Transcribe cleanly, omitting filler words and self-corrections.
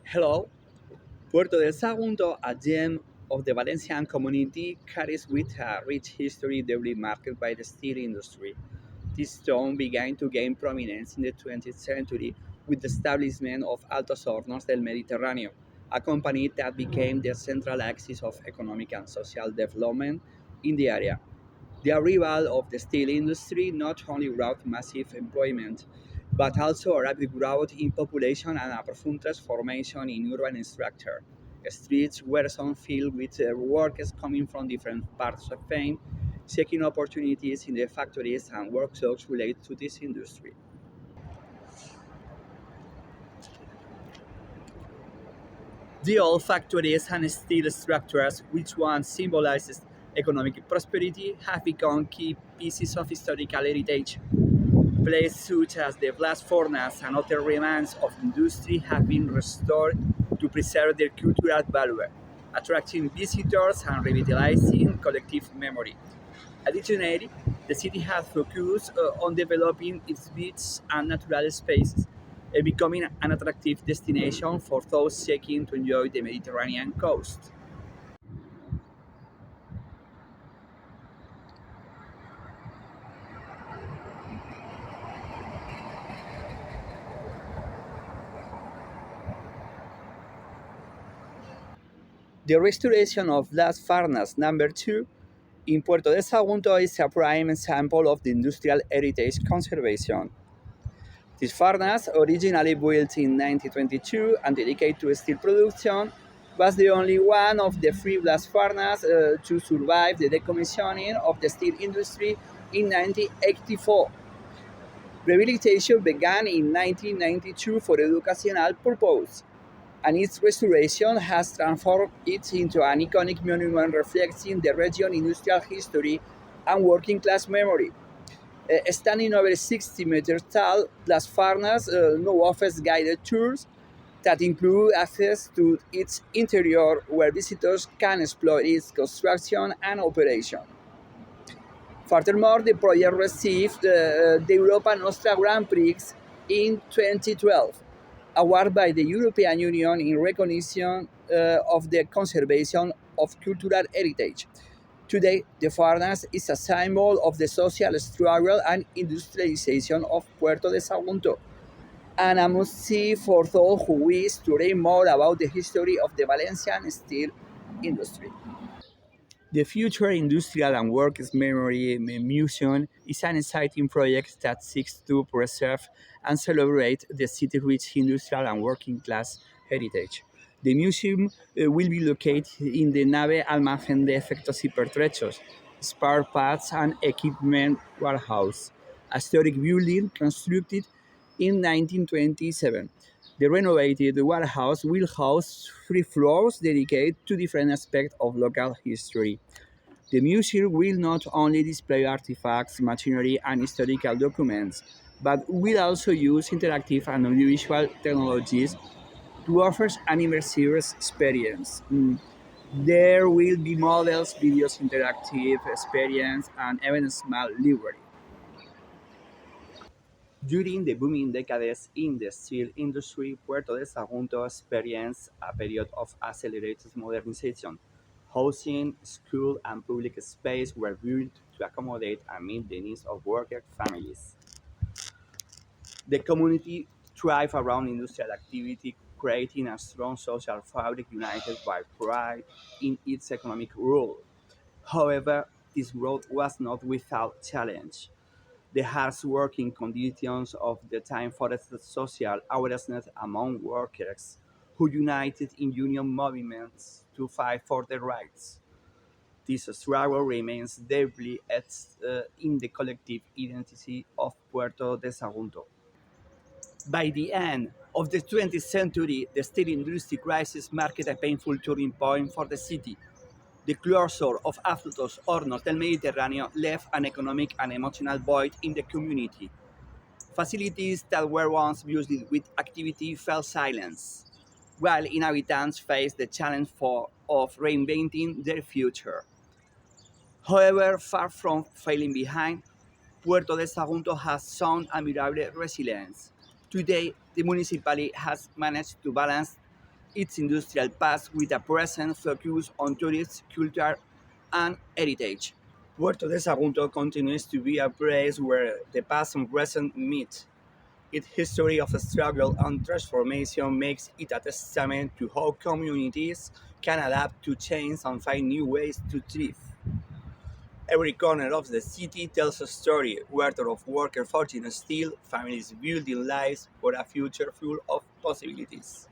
Hello, Puerto del Sagunto, a gem of the Valencian community, carries with a rich history deeply marked by the steel industry. This town began to gain prominence in the 20th century with the establishment of Altos Hornos del Mediterráneo, a company that became the central axis of economic and social development in the area. The arrival of the steel industry not only brought massive employment, but also a rapid growth in population and a profound transformation in urban structure. Streets were soon filled with workers coming from different parts of Spain, seeking opportunities in the factories and workshops related to this industry. The old factories and steel structures, which once symbolized economic prosperity, have become key pieces of historical heritage. Places such as the blast furnace and other remains of industry have been restored to preserve their cultural value, attracting visitors and revitalizing collective memory. Additionally, the city has focused on developing its beaches and natural spaces, becoming an attractive destination for those seeking to enjoy the Mediterranean coast. The restoration of Las Farnas number 2 in Puerto de Sagunto is a prime example of the industrial heritage conservation. This furnace, originally built in 1922 and dedicated to steel production, was the only one of the three blast furnaces to survive the decommissioning of the steel industry in 1984. Rehabilitation began in 1992 for educational purposes, and its restoration has transformed it into an iconic monument reflecting the region's industrial history and working class memory. Standing over 60 meters tall, Las Farnas now offers guided tours that include access to its interior where visitors can explore its construction and operation. Furthermore, the project received the Europa Nostra Grand Prix in 2012, awarded by the European Union in recognition of the conservation of cultural heritage. Today, the furnace is a symbol of the social struggle and industrialization of Puerto de Sagunto, and a must-see for those who wish to learn more about the history of the Valencian steel industry. The Future Industrial and Works Memory Museum is an exciting project that seeks to preserve and celebrate the city's rich industrial and working class heritage. The museum will be located in the Nave Almacén de Efectos y Pertrechos, spare parts and equipment warehouse, a historic building constructed in 1927. The renovated warehouse will house three floors dedicated to different aspects of local history. The museum will not only display artifacts, machinery, and historical documents, but will also use interactive and audiovisual technologies to offer an immersive experience. There will be models, videos, interactive experience, and even a small library. During the booming decades in the steel industry, Puerto de Sagunto experienced a period of accelerated modernization. Housing, school, and public space were built to accommodate and meet the needs of worker families. The community thrived around industrial activity, creating a strong social fabric united by pride in its economic rule. However, this growth was not without challenge. The harsh working conditions of the time fostered social awareness among workers who united in union movements to fight for their rights. This struggle remains deeply etched in the collective identity of Puerto de Sagunto. By the end of the 20th century, the steel industry crisis marked a painful turning point for the city. The closure of Altos Hornos del Mediterráneo left an economic and emotional void in the community. Facilities that were once busy with activity fell silent, while inhabitants faced the challenge of reinventing their future. However, far from falling behind, Puerto de Sagunto has shown admirable resilience. Today, the municipality has managed to balance its industrial past with a present focus on tourist culture and heritage. Puerto de Sagunto continues to be a place where the past and present meet. Its history of struggle and transformation makes it a testament to how communities can adapt to change and find new ways to thrive. Every corner of the city tells a story, whether of workers forging steel, families building lives for a future full of possibilities.